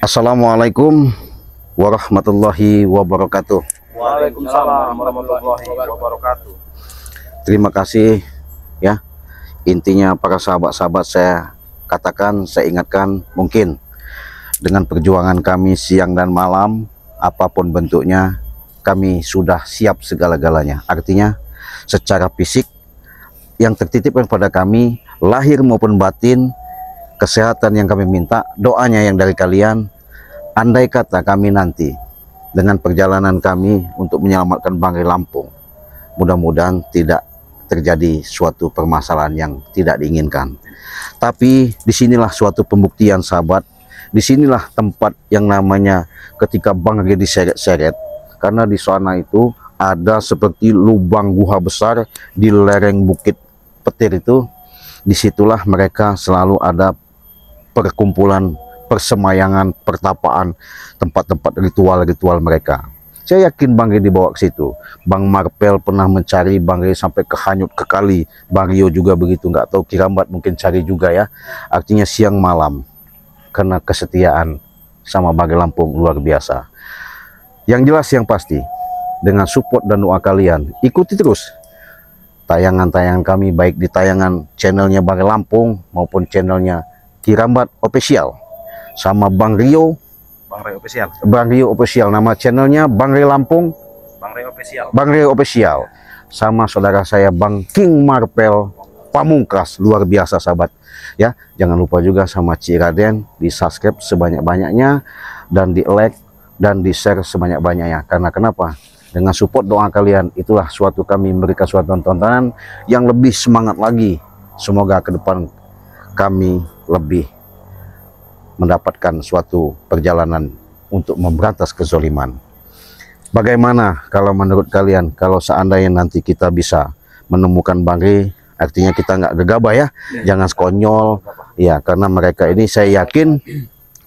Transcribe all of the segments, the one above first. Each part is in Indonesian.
Assalamualaikum warahmatullahi wabarakatuh. Waalaikumsalam warahmatullahi wabarakatuh. Terima kasih ya. Intinya para sahabat-sahabat saya katakan, saya ingatkan, mungkin dengan perjuangan kami siang dan malam, apapun bentuknya, kami sudah siap segala-galanya. Artinya secara fisik yang tertitipkan pada kami, lahir maupun batin, kesehatan yang kami minta, doanya yang dari kalian. Andai kata kami nanti dengan perjalanan kami untuk menyelamatkan Banggai Lampung, mudah-mudahan tidak terjadi suatu permasalahan yang tidak diinginkan. Tapi disinilah suatu pembuktian sahabat, disinilah tempat yang namanya ketika Banggai diseret-seret, karena di sana itu ada seperti lubang guha besar di lereng Bukit Petir itu. Disitulah mereka selalu ada perkumpulan, persemayangan, pertapaan, tempat-tempat ritual-ritual mereka. Saya yakin Banggai dibawa ke situ. Bang Marpel pernah mencari Banggai sampai ke Hanyut, ke Kali. Bang Rio juga begitu, nggak tahu Kirambat mungkin cari juga ya. Artinya siang malam, karena kesetiaan sama Banggai Lampung luar biasa. Yang jelas yang pasti, dengan support dan doa kalian, ikuti terus tayangan-tayangan kami, baik di tayangan channelnya Banggai Lampung maupun channelnya Kirambat Official, sama Bang Rio Official. Bang Rio Official, nama channelnya Banggai Lampung, Bang Rio Official, sama saudara saya Bang King Marpel Pamungkas, luar biasa sahabat ya. Jangan lupa juga sama Ciraden, di subscribe sebanyak-banyaknya dan di like dan di share sebanyak-banyaknya. Karena kenapa? Dengan support doa kalian, itulah suatu kami memberikan suatu tontonan yang lebih semangat lagi. Semoga ke depan kami lebih mendapatkan suatu perjalanan untuk memberantas kezoliman. Bagaimana kalau menurut kalian, kalau seandainya nanti kita bisa menemukan Banggai, artinya kita nggak gegabah ya, jangan sekonyol ya, karena mereka ini saya yakin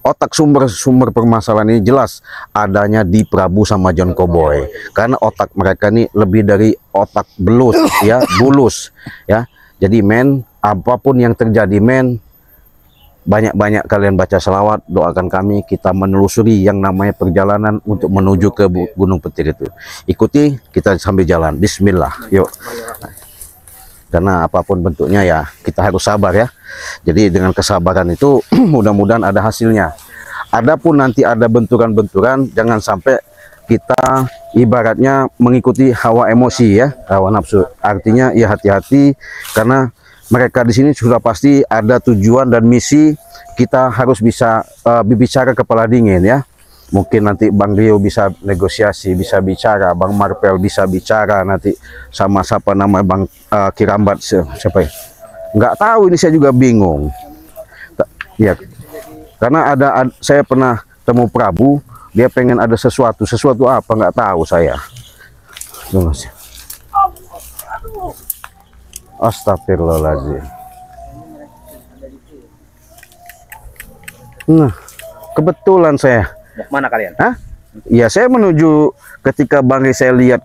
otak sumber permasalahan ini jelas adanya di Prabu sama John Cowboy, karena otak mereka ini lebih dari otak belus ya, bulus ya. Jadi men, apapun yang terjadi men, banyak-banyak kalian baca selawat, doakan kami, kita menelusuri yang namanya perjalanan untuk menuju ke Gunung Petir itu. Ikuti kita sambil jalan. Bismillah, yuk. Karena apapun bentuknya ya kita harus sabar ya. Jadi dengan kesabaran itu mudah-mudahan ada hasilnya. Adapun nanti ada benturan-benturan, jangan sampai kita ibaratnya mengikuti hawa emosi ya, hawa nafsu. Artinya ya hati-hati, karena mereka di sini sudah pasti ada tujuan dan misi. Kita harus bisa berbicara kepala dingin ya. Mungkin nanti Bang Rio bisa negosiasi, bisa bicara, Bang Marpel bisa bicara nanti sama siapa nama Bang Kirambat, siapa ya? Nggak tahu, ini saya juga bingung. Ya, karena saya pernah temu Prabu, dia pengen ada sesuatu apa nggak tahu saya. Astagfirullahaladzim. Nah, kebetulan saya. Mana kalian? Hah? Ya, saya menuju ketika Banggai, saya lihat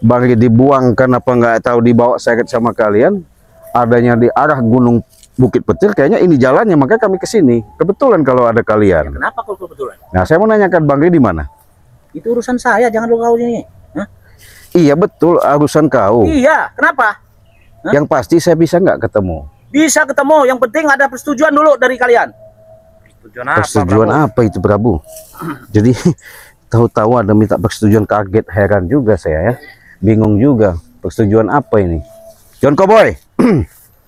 Banggai dibuang, kenapa nggak tahu dibawa seret sama kalian. Adanya di arah Gunung Bukit Petir, kayaknya ini jalannya, makanya kami ke sini. Kebetulan kalau ada kalian. Ya, kenapa kalau kebetulan? Nah, saya mau nanyakan Banggai di mana? Itu urusan saya, jangan lu kau ini. Hah? Iya betul, urusan kau. Iya, kenapa? Hah? Yang pasti saya bisa nggak ketemu? Bisa ketemu, yang penting ada persetujuan dulu dari kalian. Persetujuan apa itu Prabu? Jadi tahu-tahu ada minta persetujuan, kaget, heran juga saya ya, bingung juga. Persetujuan apa ini? John Cowboy,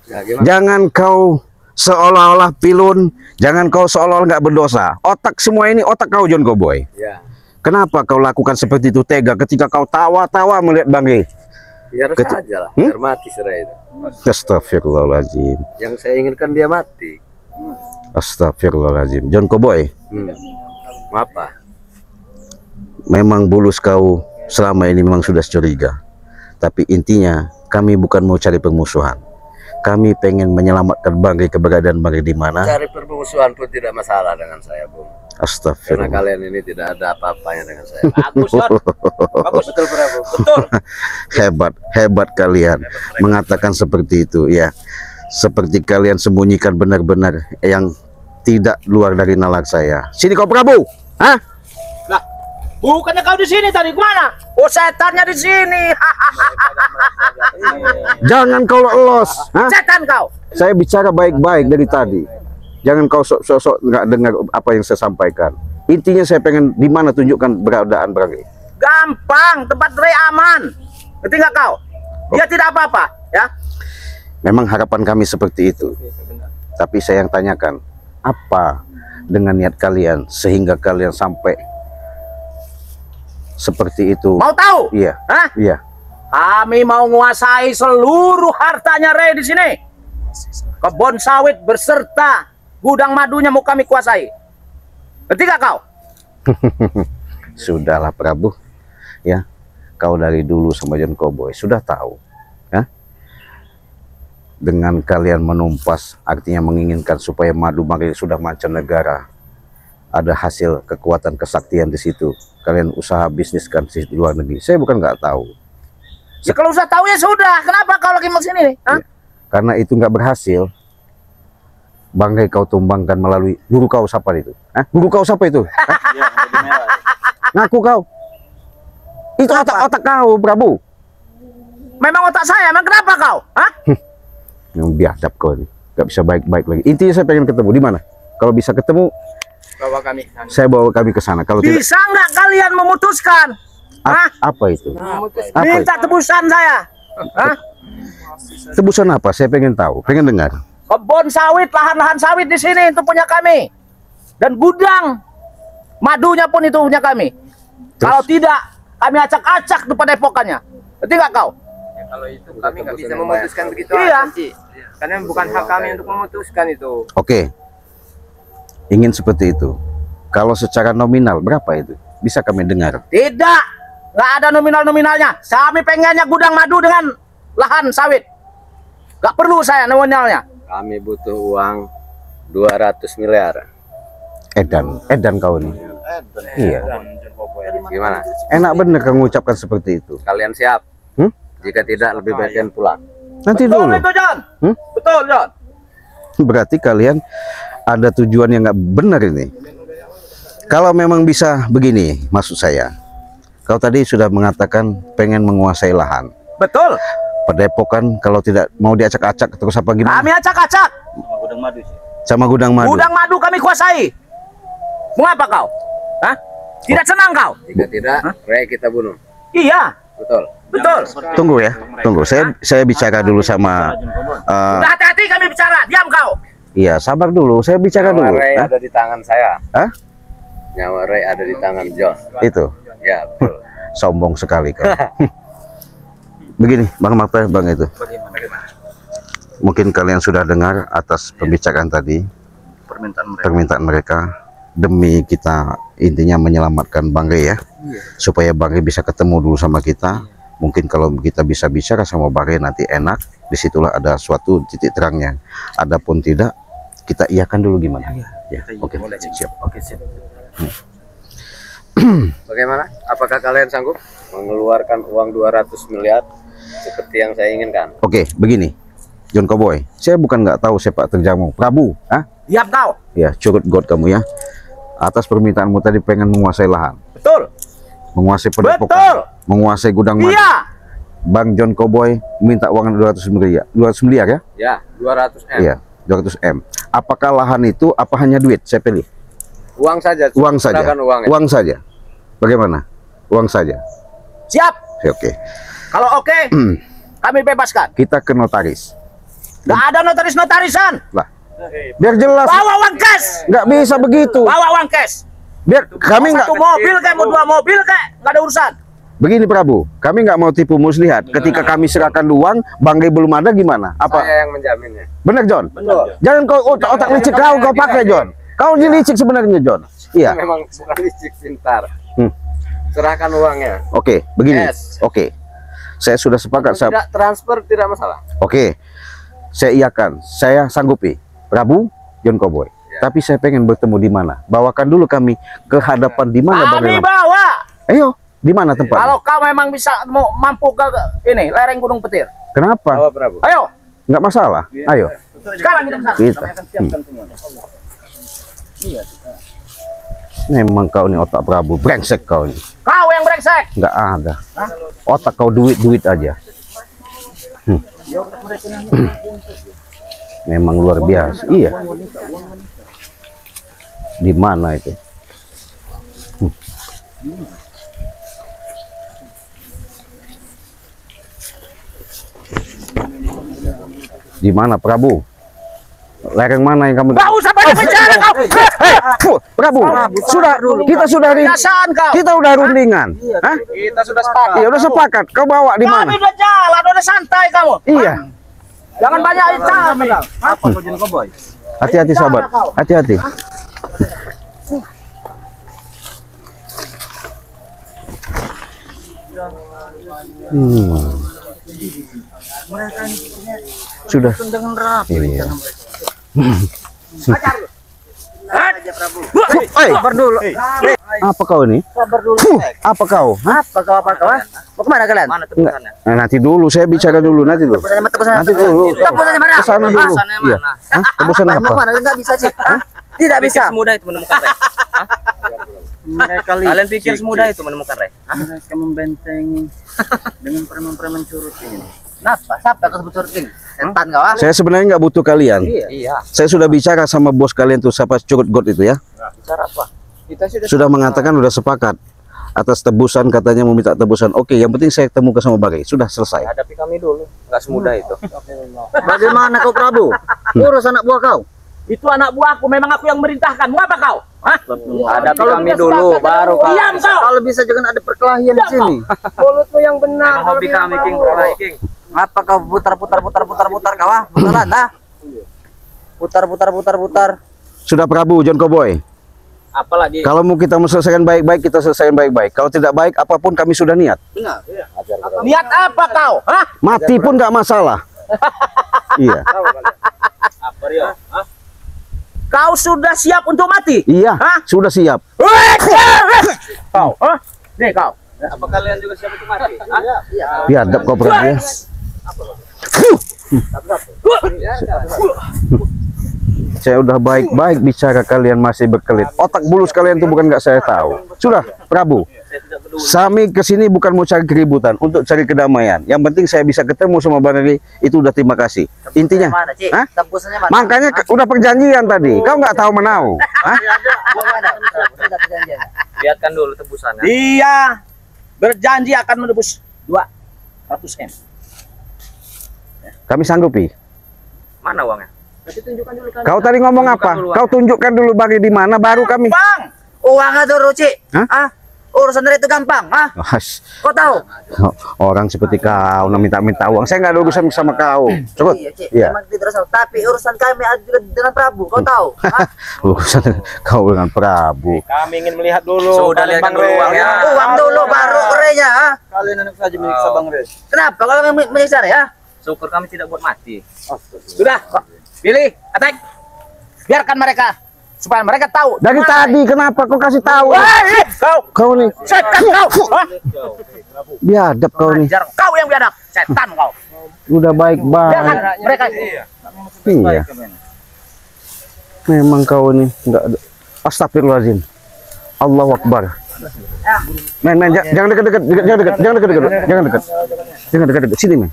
Ya, jangan kau seolah-olah pilun, jangan kau seolah-olah nggak berdosa. Otak semua ini otak kau John Cowboy. Ya. Kenapa kau lakukan seperti itu, tega ketika kau tawa-tawa melihat Banggai? Biar saja lah, biar mati serai itu. Astagfirullahaladzim. Yang saya inginkan dia mati. Astagfirullahaladzim. John Cowboy, Apa? memang bulus kau selama ini memang sudah curiga. Tapi intinya kami bukan mau cari permusuhan. Kami pengen menyelamatkan Banggai, keberadaan Banggai di mana. Cari permusuhan pun tidak masalah dengan saya, Bung. Astagfirullah. Karena kalian ini tidak ada apa-apanya dengan saya. Bagus, Don. Bagus, betul, Prabu. Betul. Hebat kalian mengatakan seperti itu ya. Seperti kalian sembunyikan benar-benar yang tidak luar dari nalar saya. Sini kau Prabu. Hah? Lah, bukannya kau di sini tadi, kemana? Oh, setannya di sini. Jangan kau lolos. Hah? Setan kau. Saya bicara baik-baik dari tadi. Jangan kau sok-sok nggak dengar apa yang saya sampaikan. Intinya saya pengen di mana tunjukkan beradaan Banggai. Gampang, tempat Ray aman. Ngerti nggak kau? Dia tidak apa-apa, ya. Memang harapan kami seperti itu. Tapi saya yang tanyakan, apa dengan niat kalian sehingga kalian sampai seperti itu? Mau tahu? Iya. Hah? Iya. Kami mau menguasai seluruh hartanya Ray di sini. Kebun sawit berserta gudang madunya mau kami kuasai. Ngerti gak kau? Sudahlah Prabu, ya. Kau dari dulu sama John Cowboy sudah tahu, ya. Dengan kalian menumpas, artinya menginginkan supaya madu Banggai sudah mancanegara. Ada hasil kekuatan kesaktian di situ. Kalian usaha bisniskan di luar negeri. Saya bukan nggak tahu. Ya kalau usah tahu ya sudah. Kenapa kau lagi mau sini nih? Hah? Ya, karena itu nggak berhasil. Banggai kau tumbangkan melalui guru kau siapa itu? Hah? Guru kau siapa itu? Ngaku kau. Itu otak-otak kau, Prabu. Memang otak saya, emang kenapa kau? Hah? Yang biadab kau ini. Gak bisa baik-baik lagi. Intinya saya pengen ketemu. Di mana? Kalau bisa ketemu, Bawa kami. saya bawa kami ke sana. Kalau tidak, Bisa nggak kalian memutuskan? Hah? apa itu? Apa Minta tebusan saya. Hah? Tebusan apa? Saya pengen tahu, pengen dengar. Kebun sawit, lahan-lahan sawit di sini itu punya kami. Dan gudang madunya pun itu punya kami. Kalau tidak, kami acak-acak di padepokannya. Ngerti nggak kau? Ya, kalau itu kami nggak bisa memutuskan begitu Iya. aja, Ci. Karena bukan hak kami untuk memutuskan itu. Oke. Ingin seperti itu. Kalau secara nominal berapa itu? Bisa kami dengar. Tidak. Nggak ada nominal-nominalnya. Kami pengennya gudang madu dengan lahan sawit. Nggak perlu saya nominalnya. Kami butuh uang 200 miliar. Edan kau ini. Iya. Gimana? Enak bener kau mengucapkan seperti itu. Kalian siap? Hmm? Jika tidak, lebih baik kalian pulang. Nanti Betul dulu. itu, John. Hmm? Betul, John. Berarti kalian ada tujuan yang nggak benar ini. Kalau memang bisa begini, maksud saya. Kau tadi sudah mengatakan pengen menguasai lahan. Betul. Padepokan kalau tidak mau diacak-acak terus apa gimana? Kami acak-acak. Sama gudang madu. Gudang madu kami kuasai. Mengapa kau? Hah? Tidak senang kau? Jika tidak, Ray kita bunuh. Iya. Betul. Betul. Tunggu ya, tunggu. Saya bicara dulu sama. Udah hati-hati kami bicara. Diam kau. Iya, sabar dulu. Saya bicara Nyawa dulu. Ray Hah? ada di tangan saya. Hah? Nyawa Ray ada di tangan John. Itu Ya, betul. sombong sekali kau. Begini, Bang Mapel, Bang itu. Mungkin kalian sudah dengar atas pembicaraan tadi, permintaan mereka demi kita intinya menyelamatkan Banggai ya, supaya Banggai bisa ketemu dulu sama kita. Mungkin kalau kita bisa bicara sama Banggai nanti enak, disitulah ada suatu titik terangnya. Adapun tidak, kita iakan dulu gimana? Ya, oke, siap. Oke, siap. Bagaimana? Apakah kalian sanggup mengeluarkan uang 200 miliar seperti yang saya inginkan? Oke, begini, John Cowboy, saya bukan nggak tahu sepak terjangmu, Prabu, Diam kau. ya curut god kamu ya. Atas permintaanmu tadi pengen menguasai lahan, Betul. menguasai Betul. padepokan, menguasai gudang madu. Iya. Bang John Cowboy minta uang 200 miliar, 200 miliar ya? Ya, 200 M. Iya, 200 M. Apakah lahan itu apa hanya duit? Saya pilih. Uang saja. Uang saja. Serahkan uang, ya. Uang saja. Bagaimana? Uang saja. Siap. Oke. Kalau oke, kami bebaskan. Kita ke notaris. Nggak ada notaris-notarisan. Lah, biar jelas. Bawa uang cash. Nggak bisa begitu. Bawa uang cash. Biar kami nggak. Satu mobil kayak mau 2 mobil kayak nggak ada urusan. Begini Prabu, kami nggak mau tipu muslihat. Ketika kami serahkan uang, Banggai belum ada gimana? Apa? Saya yang menjaminnya. Benar John? Betul. Jangan kau otak licik kau pakai John. Kau licik sebenarnya John. Iya. Memang bukan licik, pintar. Hmm. Serahkan uangnya. Oke, begini. Yes. Oke. Saya sudah sepakat. Tidak transfer tidak masalah. Oke. Saya iakan. Saya sanggupi. Prabu, John Cowboy. Ya. Tapi saya pengen bertemu di mana? Bawakan dulu kami ke hadapan di mana Kami Bang? bawa. Ayo, di mana tempat? Kalau kau memang bisa mampu ke ini lereng Gunung Petir. Kenapa? Bawa Prabu. Ayo. Nggak masalah. Ayo. Sekarang kita ke sana. Kita. Kami akan siapkan semua. Memang kau nih otak Prabu, brengsek kau nih. Kau yang brengsek. Nggak ada. Otak kau duit aja. Memang luar biasa. Iya. Di mana itu? Di mana Prabu? Lereng mana yang kamu? Gak usah banyak bicara kau. Prabu, kita sudah Kebiasaan kau. kita udah rundingan. Hah? Kita sudah sepakat. Iya, udah sepakat. Kau bawa di mana? Kami udah jalan, udah santai kamu. Iya. Jangan banyak bicara. Apa kau jadi koboi? Hati-hati sahabat. Hati-hati. Sudah. Iya. Sabar dulu. Apa kau ini? Sabar dulu. Apa kau? Hah? Apa kau? Mau kemana kalian? Mana Enggak. Nah, nanti dulu saya bicara dulu nanti dulu. Nanti dulu. Tebusannya mana? Ke sana dulu. Iya. Hah? Tebusan Mau apa? kemana? Enggak bisa sih. Tidak bisa. Semudah itu menemukan Rek. Kalian pikir semudah itu menemukan Rek? Mereka membentengi dengan preman-preman curut ini. Kenapa? Siapa yang sebut curut ini? Setan kau ah? Saya sebenarnya nggak butuh kalian. Iya. Saya sudah bicara sama bos kalian tuh siapa Curut God itu ya. Bicara apa? Kita Sudah mengatakan udah sepakat atas tebusan, katanya mau minta tebusan. Oke, yang penting saya temukan sama Bagai. Sudah selesai. hadapi kami dulu. Enggak semudah itu. Bagaimana kau Prabu? Urus anak buah kau. Itu anak buahku, memang aku yang merintahkan. Mau apa kau? Hah? Hadapi Kalau kami kita dulu sepakat, baru kau. diam kau. Kalau bisa jangan ada perkelahian di sini. Mulutmu yang benar. Memang hobi kami King, perkelahi, King. Apa kau putar kau ah? Putaran ah? Putar. Sudah Prabu, John Cowboy. Apalagi Kalau mau kita selesaikan baik-baik, kita selesaikan baik-baik. Kalau tidak baik, apapun kami sudah niat. Niat apa kau? Hah? Mati pun nggak masalah. Iya, apa Rio? Hah? Kau sudah siap untuk mati? iya, Hah? sudah siap. Kau, hah? Nih kau. Apa kalian juga siap untuk mati? Hah? Biadab kau Prabu ya. Saya udah baik-baik bicara, kalian masih berkelit. Otak bulus kalian tuh bukan nggak saya tahu. Sudah Prabu, kami kesini bukan mau cari keributan, untuk cari kedamaian. Yang penting saya bisa ketemu sama Bang Riri, itu udah terima kasih. Intinya, Mana, Cik? hah? Tembusannya mana? Makanya udah perjanjian tadi. Kau nggak tahu menau. Hah? Mana? Sudah perjanjian. Lihatkan dulu tebusannya. Dia berjanji akan menebus 200 M. Kami sanggupi. Mana uangnya? Kau tadi ngomong apa? Kau tunjukkan dulu Bang Riri di mana, baru kami. Bang, Uangnya tuh Ruci. Hah? Ah? Urusan dari itu gampang, ah? Has, Kau tahu? orang seperti kau nak minta uang, saya nggak ada urusan sama kau. Coba, Iya, Cik. iya. Memang tidak salah. Tapi urusan kami ada dengan Prabu, kau tahu? Ah? Urusan kau dengan Prabu. Kami ingin melihat dulu. Sudah lihat Bang dulu Rey. uangnya. Uang dulu baru orenya, ah? Kalian anak saja milik Sabang Rey. Kenapa kalau menyiksa ya? Syukur kami tidak buat mati. sudah. Pilih, attack. Biarkan mereka supaya mereka tahu. Dari tadi kenapa kau kasih tahu? Wah, Kau nih, setan kau. Hah? biadab kau nih. Ajar kau yang biadab, setan kau. Udah Biarkan baik-baik. mereka. Iya. Memang kau nih enggak ada. Astagfirullahaladzim. Allahu Akbar. Men, jangan dekat-dekat, jangan dekat-dekat. Sini, men.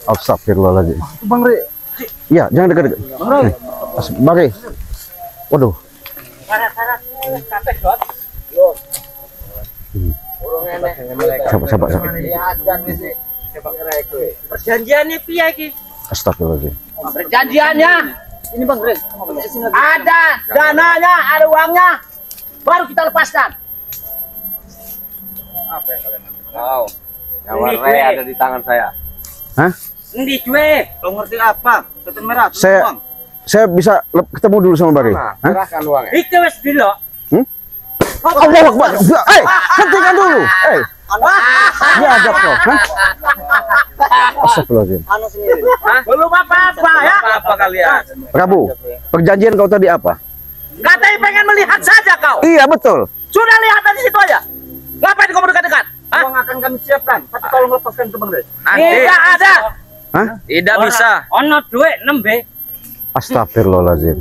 Astagfirullahaladzim. Bang Re. Iya, jangan dekat-dekat. Bang Rey. Waduh. Sabar. Perjanjiannya piye iki? Astagfirullahaladzim. Perjanjiannya Ini Bang Re. ada dananya, ada uangnya. Baru kita lepaskan. Wow. Nyawa Rey ada di tangan saya. Hah? Ini duit. Kau ngerti apa? Setan merah. Saya bisa ketemu dulu sama Bang Rey. Nah, Hah? serahkan uangnya. Iki wis dilo. Allahu Akbar. Hentikan dulu. Biadab kau. Hah? Astagfirullahaladzim. Anu sendiri. Belum apa-apa ya. Apa kalian? Prabu, perjanjian kau tadi apa? Katanya pengen melihat saja kau. Iya, betul. Sudah lihat di situ aja. Ngapain kau dekat-dekat? Hah? Uang akan kami siapkan. Tapi tolong lepaskan itu Bang Re. Tidak ada. Hah? Tidak bisa. Ono duit nembe. Astagfirullahaladzim.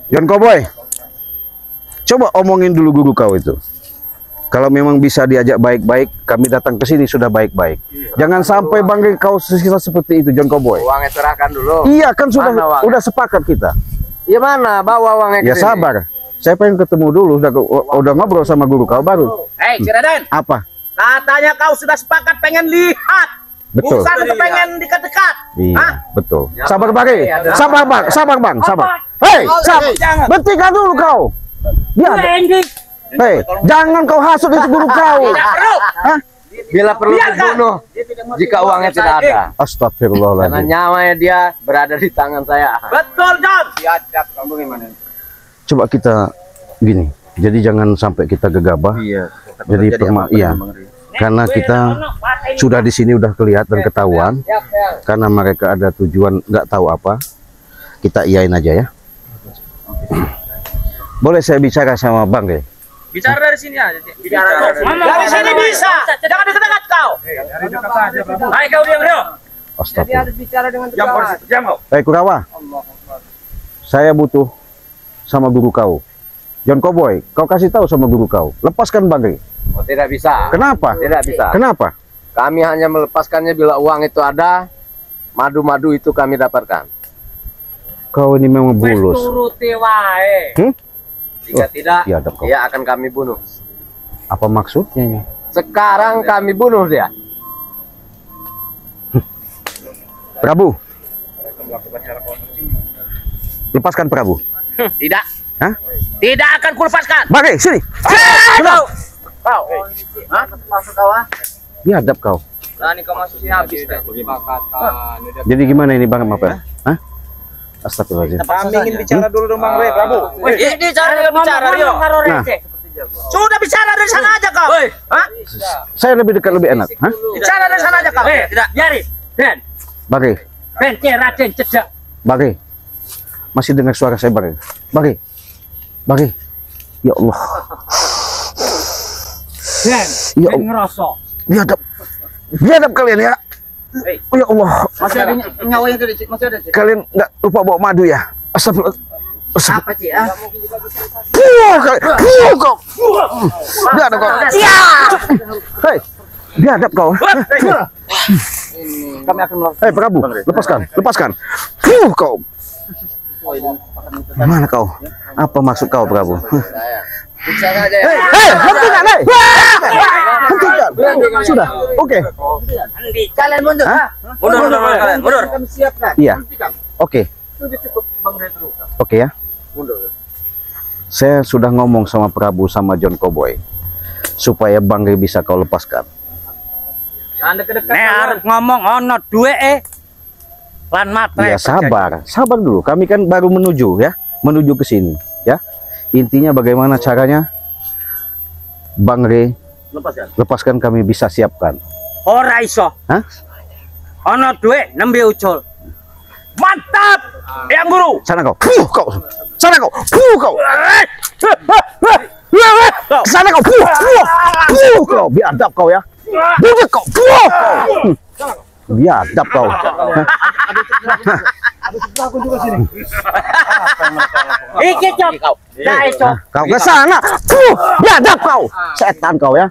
John Cowboy, coba omongin dulu guru kau itu. Kalau memang bisa diajak baik-baik, kami datang ke sini sudah baik-baik. Jangan sampai bangga kau sisa seperti itu, John Cowboy. Uangnya serahkan dulu. Iya kan sudah Mana uangnya? udah sepakat kita. Ya mana? Bawa uangnya ke Ya sini. sabar. Saya pengen ketemu dulu, udah ngobrol sama guru kau baru. Hei, Si Raden, Apa? katanya kau sudah sepakat pengen lihat. Betul. Bukan pengen dekat-dekat. Iya, Hah? betul. Sabar bang, sabar bang, sabar bang, sabar. Hei, berhentikan dulu kau. Biar. Hei, jangan kau hasut itu guru kau. Tidak perlu. Hah? Bila perlu dibunuh jika uangnya tidak ada. Karena Astagfirullahaladzim. nyawanya dia berada di tangan saya. Betul, John. Coba kita gini. Jadi jangan sampai kita gegabah. Iya. Jadi iya. Karena kita sudah di sini udah kelihatan ketahuan. Karena mereka ada tujuan nggak tahu apa. Kita iyain aja ya. Boleh saya bicara sama Bang ya? Bicara dari sini aja. Dari sini bisa. Jangan dekat-dekat kau. Hai kau diam bro. Astagfirullah. bicara dengan tegas. Diam kau. Hei Kurawa, saya butuh sama guru kau. John Cowboy, kau kasih tahu sama guru kau. Lepaskan Bangre. Oh, tidak bisa. Kenapa? Tidak bisa. Kenapa? Kami hanya melepaskannya bila uang itu ada. Madu-madu itu kami dapatkan. Kau ini memang bulus. Turuti wae. Jika tidak, Biadab kau. dia akan kami bunuh. Apa maksudnya ini? Sekarang kami bunuh dia. Prabu. Lepaskan Prabu. Tidak. Hah? Tidak akan kulepaskan. Bangre, sini. Kau. Kau. Hah? Masuk kau ah. Biadab kau. Lah ini kau masuk sini habis deh. Jadi gimana ini Bang Mapel? Hah? Astagfirullahaladzim. Kami ingin bicara dulu dong Bang Re, Prabu. Ini cara dengan bicara, Rio. Nah, Sudah bicara dari sana aja kau. Hah? saya lebih dekat lebih enak. Hah? Bicara dari sana aja kau. Tidak, biarin. Ben, Bangre, Ben, Raden cedak. Bangre. Masih dengar suara saya Bangre? Bangre. Bangre. Ya Allah. Ben, Ya Ben Allah. ngerasa. Biadab. Biadab kalian ya. Ya Allah. Masih ada nyawanya tadi, masih ada. Kalian nggak lupa bawa madu ya? Astagfirullah. Apa sih ah? Kau. Biadab kau. Hei, biadab kau. Kami akan melakukan. Hei Prabu, lepaskan. Kau. Mana kau? Apa maksud kau Prabu? Bicara aja ya. Hei, hentikan, hei. Hentikan. Sudah, oke. Kalian mundur. Hah? Mundur kalian, mundur. Kami siapkan. Iya. Oke. Sudah cukup Bang Re terus. Oke ya. Saya sudah ngomong sama Prabu sama John Cowboy supaya Bangre bisa kau lepaskan. Anda kedekat. Nek arep ngomong ono duwe lan matre. Ya sabar dulu. Kami kan baru menuju ke sini ya. Intinya bagaimana caranya Bangre lepaskan kami bisa siapkan. Ora iso. Hah? Ono duwe nembe ucul. Mantap. Yang guru. Sana kau. Kau. Sana kau. Kau. Sana kau. Kau. Biadab kau ya. Bujuk kau. Biadab kau. Iki cok. Nah iso. Kau ke sana. Biadab kau. Setan kau ya.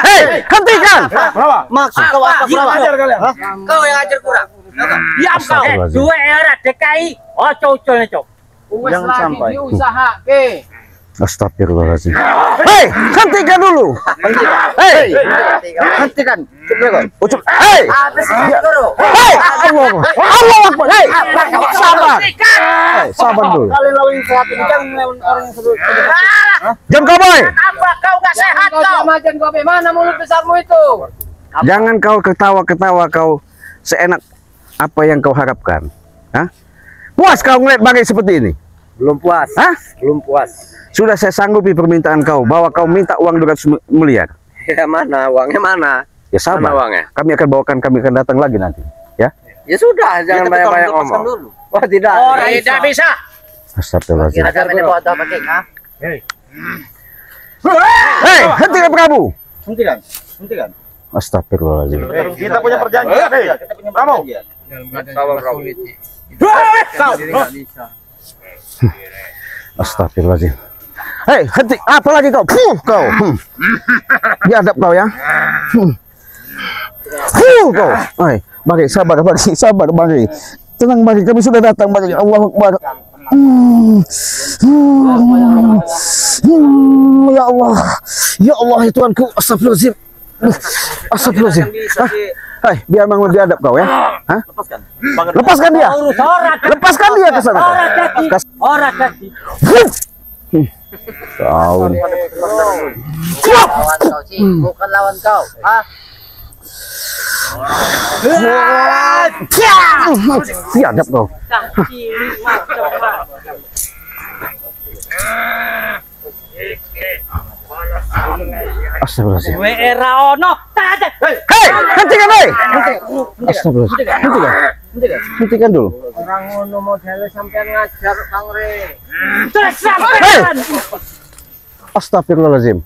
Hei, hentikan. Maksud kau apa? Kau yang ajar kurang. Diam kau. Duwe ora DKI. Ojo uculne cok. Jangan sampai. Diusahake. Astagfirullahaladzim. Hei, hentikan dulu. Hei, hentikan. Ucap. Hei. Hei, Allah Akbar. Hei, sabar. Hei, sabar dulu. Kalian lawan sehat ini kan lawan orang yang sedut. John Cowboy, Apa kau gak sehat kau? Macan kau mana mulut besarmu itu? jangan kau ketawa-ketawa kau seenak apa yang kau harapkan. Hah? Puas kau ngeliat Bangre seperti ini? Belum puas. Hah? Belum puas. Sudah saya sanggupi permintaan kau bahwa kau minta uang 200 miliar. Ya mana? Uangnya mana? Ya sabar. Mana uangnya? Kami akan datang lagi nanti. Ya. Ya sudah, jangan banyak-banyak ngomong. Wah, tidak. Tidak bisa. Astagfirullahaladzim. Ajar ini kau ada pakai ah? Hei, hentikan Prabu. Hentikan. Astagfirullahaladzim. Kita punya perjanjian, Prabu. Sabar, Bro. Kau. Astagfirullahaladzim. Hei, henti. Apa lagi kau? Kau. Biadab kau ya. Kau. Hai, Bagi, sabar, Bagi. Tenang, Bagi. Kami sudah datang, Bagi. Allahu Akbar. Ya Allah. Ya Allah, ya Tuhanku. Astagfirullahaladzim. Astagfirullahaladzim. Hai, biar memang biadab kau ya. Hah? Lepaskan dia. Lepaskan dia ke sana. Orang kaki. Kau nih. Lawan kau sih, bukan lawan kau. Ah, Biadab kau. Astagfirullahaladzim. Gue era ono. Hei, hentikan, hei. Astagfirullahaladzim. Hentikan dulu. orang ngono model sampean ngajar Kang Re. Sampean. Astagfirullahaladzim.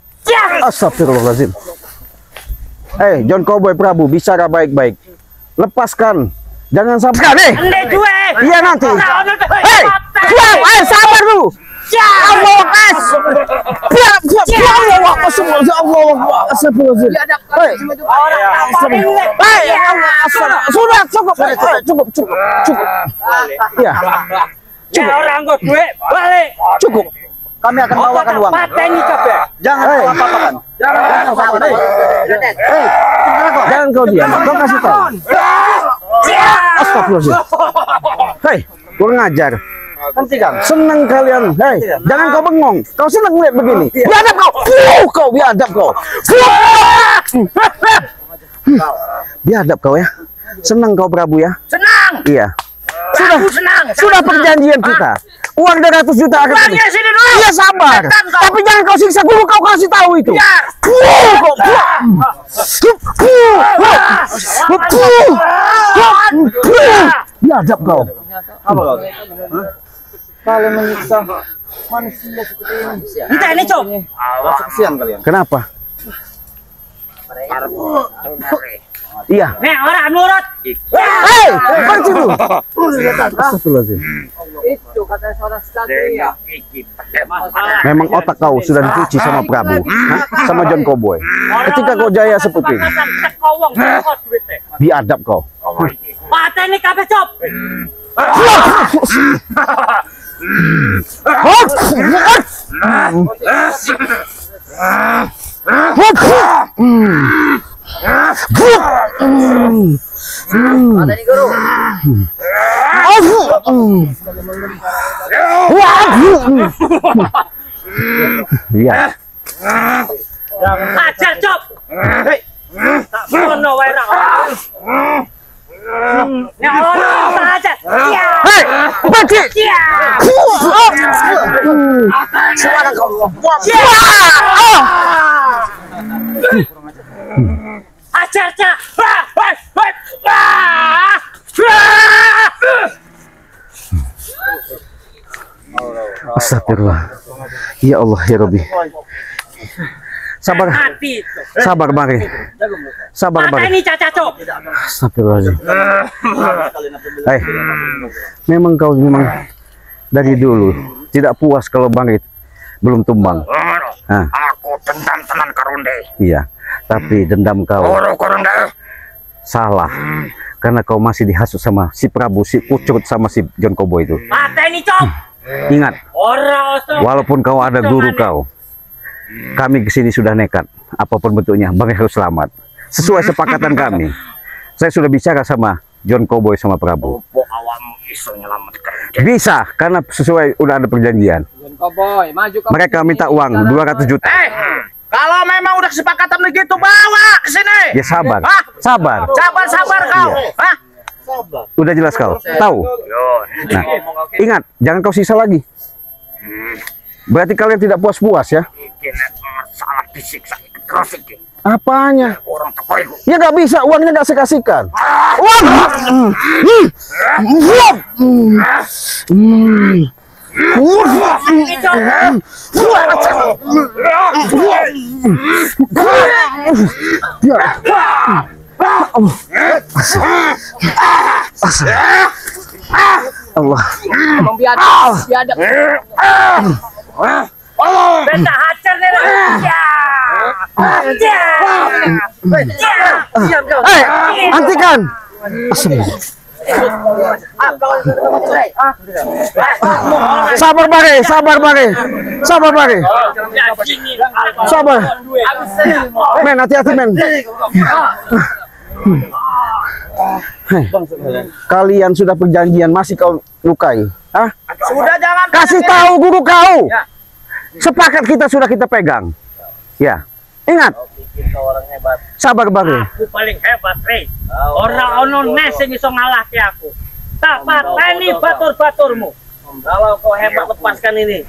Astagfirullahaladzim. Hei, John Cowboy Prabu, bicara baik-baik. Lepaskan. Jangan sampai nih. Ende duwe. Iya nanti. Hei, diam. Sabar dulu. Allah kas. Allah Astagfirullahaladzim. Sudah cukup. Ya. Ya orang kok duwe balik. Cukup. Kami akan bawakan uang. Pateni kabeh. Jangan kau apa-apakan. Jangan kau diam. Kau kasih tahu. Astagfirullahaladzim. Hei, kurang ajar. Hentikan. Senang kalian. Hei, jangan kau bengong. Kau senang melihat begini. Biadab kau. Kau biadab kau. Biadab kau ya. Senang kau Prabu ya. Senang. Iya. Senang. Sudah perjanjian kita. Uang 200 juta akan Bang, ya sini dulu. Iya sabar. Tekan kau. Tapi jangan kau siksa dulu, kau kasih tahu itu. Biadab kau. Kalau menyiksa manusia seperti ini. Entah ini, Cok. Kasihan kalian. Kenapa? Iya. Nek orang nurut. Hei, berhenti dulu. Astagfirullahaladzim. Itu kata seorang satria. Memang otak kau sudah dicuci sama Prabu, sama John Cowboy. Ketika kau jaya seperti ini, biadab kau. Pateni kabeh, Cok. Ada nih guru. Iya. Ajar, Cok. Tak sono wae ra. Nek orang aja. Iya. Hei, pergi. Iya. Suara kau. Ajar, Cak. Astagfirullah. Ya Allah, ya Rabbi. Sabar. Mati. Sabar, Bari. Sabar, Bari. Pateni Caca, Cok. Astagfirullahaladzim. Hei, memang kau dari dulu tidak puas kalau Bangit belum tumbang. Hah, Aku dendam tenan karunde. iya. Tapi dendam kau salah. Karena kau masih dihasut sama si Prabu, si Pucut sama si John Cowboy itu. Pateni, Cok. Ingat, Ora usah. walaupun kau ada guru kau, kami kesini sudah nekat. Apapun bentuknya, Bangit harus selamat. Sesuai sepakatan kami. Saya sudah bicara sama John Cowboy sama Prabu. Bisa, karena sesuai udah ada perjanjian. Cowboy, maju kau. Mereka minta uang 200 juta. Kalau memang udah kesepakatan begitu, bawa ke sini. Ya sabar, Hah? sabar. Sabar kau. Hah? Udah jelas kau, tahu. Nah, ingat, jangan kau sisa lagi. Berarti kalian tidak puas-puas ya? Salah disiksa grafik. Apanya? Orang tekoiku. Ya nggak bisa, uangnya nggak saya kasihkan. Uang. Allah. Emang biadab. Beta hajar nih. Hentikan. Sabar Bari. Sabar. Men, hati-hati men. Kalian sudah perjanjian, masih kau lukai? Hah? Sudah, jangan Kasih banyak tahu guru kau. Ya. Sepakat kita sudah kita pegang. Ya. Ingat. Sabar Bari. Aku paling hebat, Rey. Orang ono nesing iso ngalahke aku. Tak pateni batur-baturmu. Kalau kau hebat, lepaskan ini.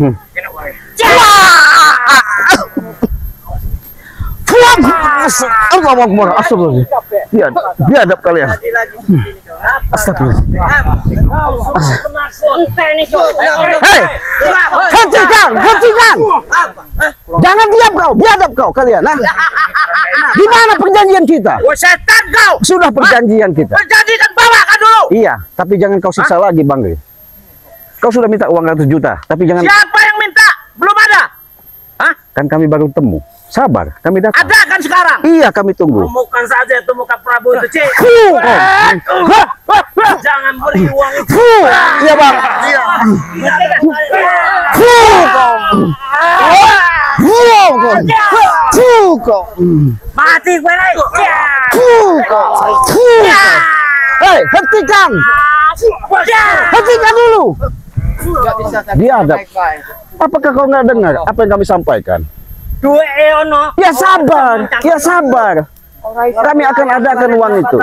Allahu Akbar. Astagfirullah. Biadab kalian. Astagfirullah. Hei, hentikan. Jangan diam kau, biadab kau kalian. Nah, di mana perjanjian kita? setan kau. Sudah perjanjian kita. Perjanjian bawakan dulu. Iya, tapi jangan kau siksa lagi, Bang. Kau sudah minta uang 100 juta, tapi jangan. Siapa yang minta? Belum ada. Hah? Kan kami baru temu. Sabar, kami datang. Ada kan sekarang? Iya, kami tunggu. Temukan saja itu muka Prabu itu, Cik. Jangan beri uang itu. Iya, Bang. Mati gue, Rey. Hei, hentikan. Hentikan dulu. Biadab. Apakah kau nggak dengar apa yang kami sampaikan? Dua ono. Ya sabar. Kami akan adakan uang itu.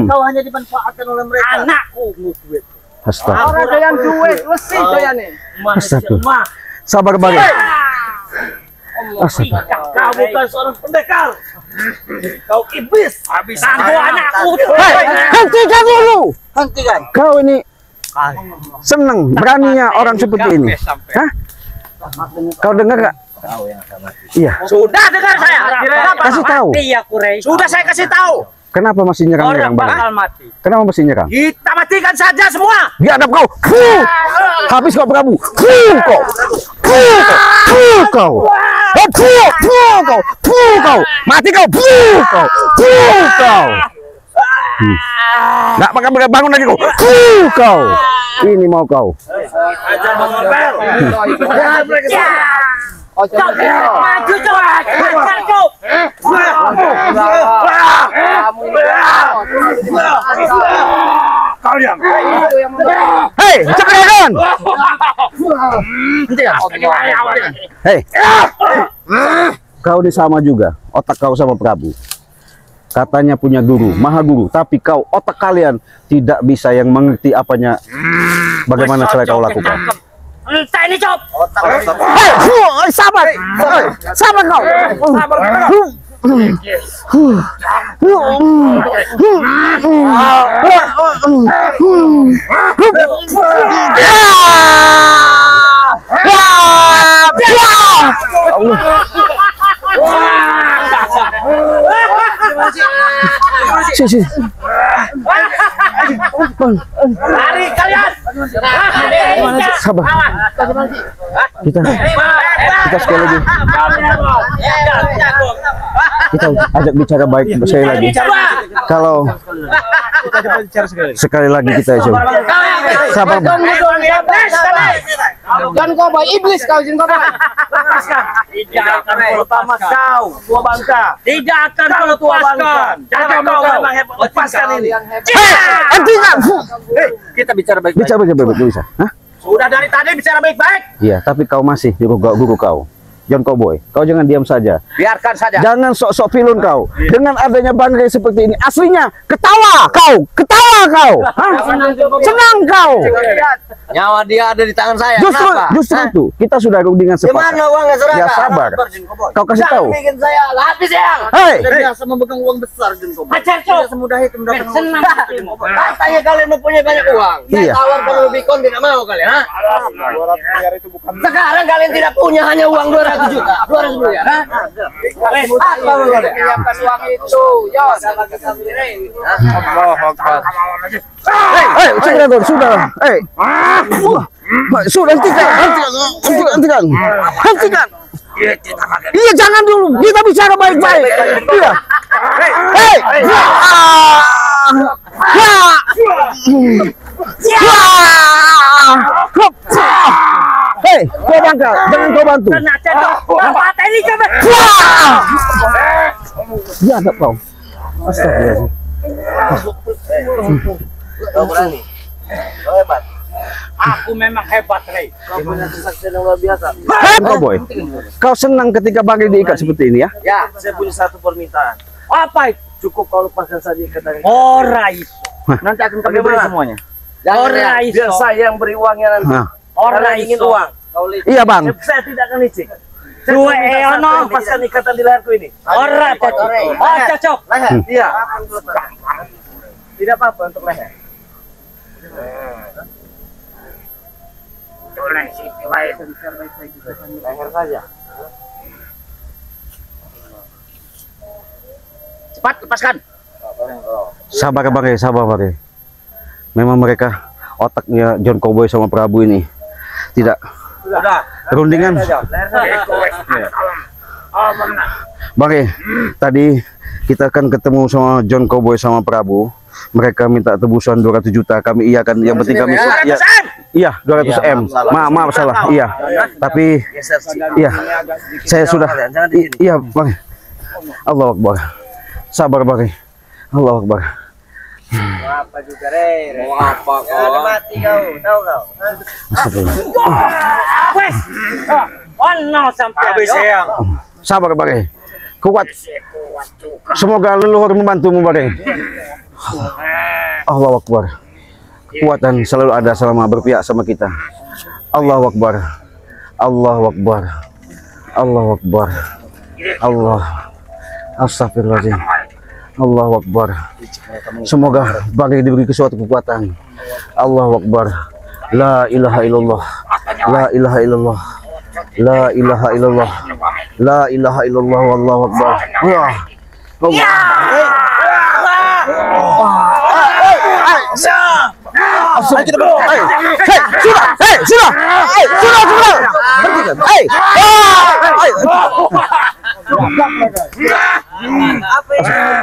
Kau hanya dimanfaatkan oleh mereka. Anakku duit. Astaga. Orang doyan duit, mesti doyan nih. Astaga. Sabar Bang. Astaga. Kau bukan seorang pendekar. Kau iblis. Habis anakku. Hentikan dulu. Hentikan. Kau ini senang beraninya orang seperti ini. Hah? Kau dengar gak? Iya. Sudah dengar saya. Kasih tahu. Sudah saya kasih tahu. Kenapa masih nyerang-nyerang Bang? Mati. Kenapa masih nyerang? Kita matikan saja semua. Biadab kau. Habis kau Prabu. Kau. Kau. Mati kau. Kau. Nggak makan bangun lagi kau. Kau. Ini mau kau. Maju Hei, cepat. Hei. Kau ini sama juga. Otak kau sama Prabu. Katanya punya guru, maha guru, tapi kau otak kalian tidak bisa yang mengerti apanya, bagaimana cara kau lakukan. Entah ini cop. Hei, sabar kau. Lari kalian. Sabar. Kita sekali lagi. Kita ajak bicara baik sekali lagi. Kalau sekali lagi kita coba. Sabar. Dan kau boy iblis kau jin kau boy. Tidak akan pertama kau, tua bangka. Tidak akan lepaskan. Jangan kau memang hebat. Lepaskan ini. Hentikan. Kita bicara baik-baik. Bicara baik-baik bisa. Hah? Sudah dari tadi bicara baik-baik. Iya, tapi kau masih guru kau. John Cowboy, kau jangan diam saja. Biarkan saja. Jangan sok-sok pilun kau. Dengan adanya Bang Rey seperti ini, aslinya ketawa kau. Hah? Senang kau. Nyawa dia ada di tangan saya. Justru itu kita sudah rundingan sepakat. Gimana uangnya saudara? Ya sabar. Kau kasih tahu. Bikin saya habis ya. Hei, Biasa memegang uang besar Jun Kobo. Hajar cop. Tidak semudah itu mendapatkan Senang. Katanya kalian mempunyai banyak uang. Iya. Saya tawarkan lebih kon tidak mau kalian. Sekarang kalian tidak punya hanya uang 200 juta. 200 miliar. Hah? Apa lu menyiapkan uang itu? Yos. Allah Akbar. Sudah. Sudah, hentikan. Iya, jangan dulu. Kita bicara baik-baik. Iya. Hei, kau bangka, jangan kau bantu. Kena cedok. Apa ini coba? Dia ada kau. Astagfirullah. Kau berani. Kau hebat. Aku memang hebat, Rey. Kau punya kesaksian yang luar biasa. Kau boy, kau senang ketika bagi diikat seperti ini ya? Ya, saya punya satu permintaan. Apa itu? Cukup kau lepaskan saja ikatan. Ora iso. Nanti akan kami beri semuanya. Ora iso. Biar saya yang beri uangnya nanti. Nah. Ora Karena ingin iso. uang. Kau lihat. Iya bang. Saya tidak akan licik. Dua eono. Lepaskan ikatan di leherku ini. Ora cocok. Oh, cocok. Leher. Iya. Tidak apa-apa untuk leher. Leher saja. Cepat lepaskan. Sabar bang. Memang mereka otaknya John Cowboy sama Prabu ini tidak Sudah. perundingan. Leher saja. Bang, tadi kita kan ketemu sama John Cowboy sama Prabu. Mereka minta tebusan 200 juta. Kami iya kan. Yang penting kami iya 200 M. Maaf salah. Iya. Tapi iya. Saya sudah. Iya bang. Allahu Akbar. Sabar bang. Allahu Akbar. Apa juga, Re? Mau apa kau? Ada mati kau, tahu kau? Wes. Oh, no sampai. Habis sayang. Sabar bang. Kuat. Semoga leluhur membantumu bang. Allahu Akbar. Kekuatan selalu ada selama berpihak sama kita. Allahu Akbar. Allahu Akbar. Allahu Akbar. Allah. Astagfirullahaladzim. Allahu Akbar. Semoga bagi diberi suatu kekuatan. Allahu Akbar. La ilaha illallah. La ilaha illallah. La ilaha illallah. La ilaha illallah. Wallahu Akbar. Allah.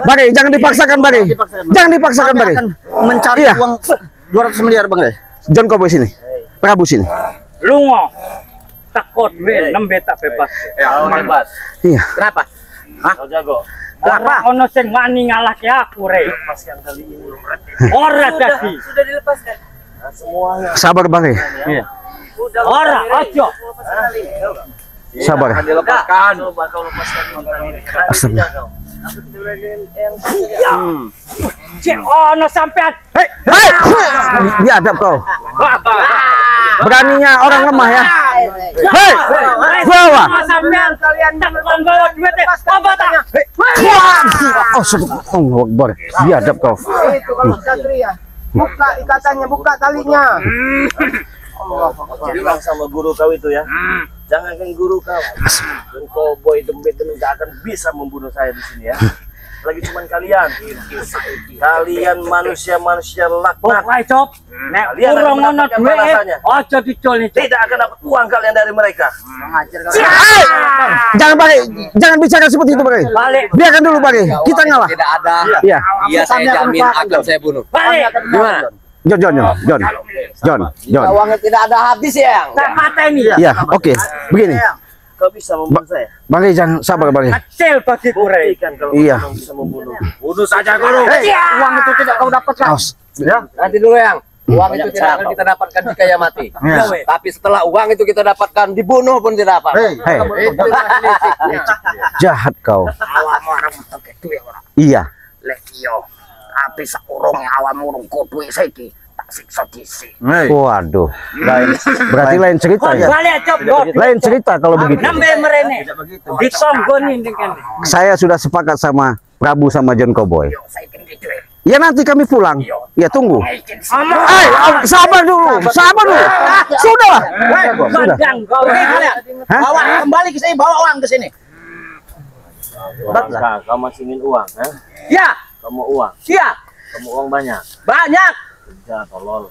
Bang, jangan dipaksakan bang. Jangan dipaksakan bang. Mencari uang 200 miliar bang. John Cowboy sini. Prabu sini. Lungo. Takut we nembe tak bebas. Bebas. Iya. Kenapa? Kau jago. Ora ono sing wani ngalahke aku, Rey. Lepaskan kali ini. Ora dadi. Sudah dilepaskan. Semuanya. Sabar bang. Iya. Ora ojo. Sabar. Dilepaskan. Coba kau lepaskan mantan ini. Astagfirullah. Cek ono sampean. Hei, biadab kau. Beraninya orang lemah ya. Hei, bawa. Sampean kalian takon bawa duit apa tak? Oh, Allahu Akbar. Biadab kau. Itu kalau Satria. Buka ikatannya, buka talinya. Bilang sama guru kau itu ya. Jangan kan guru kau. Dan Cowboy Dembet nggak akan bisa membunuh saya di sini ya. Lagi cuman kalian. Kalian manusia-manusia laknat. Pokoknya cop. Nek Kalian akan urung ono mendapatkan duit balasannya. ojo dicol nih. Tidak akan dapat uang kalian dari mereka. Jangan bang. Jangan bicara seperti itu bang. Balik. Biarkan dulu bang. Kita ngalah. Tidak ada. Iya. Iya saya jamin akan saya bunuh. Balik. Gimana? John. Uangnya tidak ada habis ya. Tak mata ini. Iya, oke. Begini. Kau bisa membunuh saya. Bang, jangan sabar bang. Kecil bagiku, Rey. Buktikan kalau Iya. kamu bisa membunuh. Bunuh saja guru. Uang itu tidak kau dapatkan. Awas. Nanti dulu yang uang itu tidak akan kita dapatkan jika ia mati. Tapi setelah uang itu kita dapatkan, dibunuh pun tidak apa. Hei, Itu liciknya. jahat kau. Awam orang pakai duit orang. Iya. Lekio. Tapi sakurung awam urung kudu saiki. Tak siksa disi. Waduh. Berarti lain cerita ya. Balik cop. Lain cerita kalau begitu. Nambe merene. Ditonggoni dengan. Saya sudah sepakat sama Prabu sama John Cowboy. Saiki duit. Ya nanti kami pulang. Ya tunggu. Sabar dulu, sabar dulu. Sudah. Sudah. Mandang kau. Pergi kalian. Hah? Bawa kembali ke sini, bawa uang ke sini. Bangka, kau masih ingin uang, ha? Ya, Kamu uang, ya, kamu uang banyak. banyak. Kerja tolol.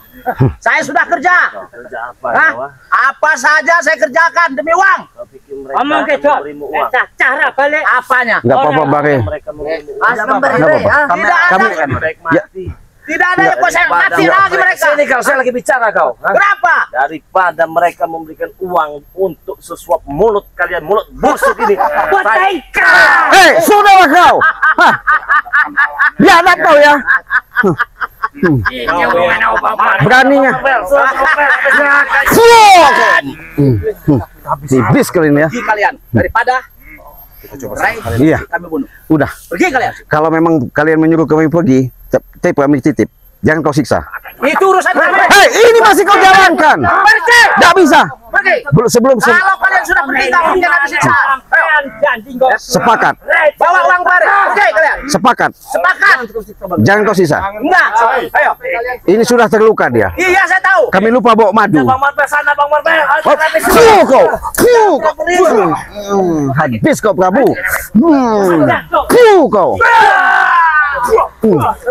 Saya sudah kerja. Kerja apa? Hah? Kau, ha? Apa saja saya kerjakan demi uang. Kau pikir mereka Omong akan kecok. memberimu uang? Cara balik. Apanya? Enggak apa-apa, Bare. Mereka memberimu uang. Tidak ada. Mereka mati. Tidak ada yang kok saya mati lagi mereka. Sini kau, saya lagi bicara kau. Hah? Kenapa? Daripada mereka memberikan uang untuk sesuap mulut kalian, mulut busuk ini. Sudahlah kau. Hah. Biadab kau ya. Beraninya. Iblis kalian ya. Pergi kalian daripada Iya, kami bunuh. udah. Pergi kalian. Kalau memang kalian menyuruh kami pergi, tapi kami titip. Jangan kau siksa. Itu urusan kami. Hei, ini masih kau jalankan. Pergi. Tidak bisa. Pergi. Sebelum Kalau kalian sudah pergi, kami jangan disiksa. Sampean janji kau. sepakat, Bawa uang balik. Pergi kalian. sepakat. Sepakat. Jangan kau siksa. Enggak. Ayo. Ini sudah terluka dia. Iya, saya tahu. Kami lupa bawa madu. Bang Marpe sana, Bang Marpe. Fiu kau. Habis kau Prabu. Fiu kau.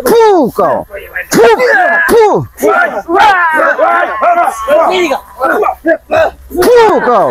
Fiu kau. Fiu kau.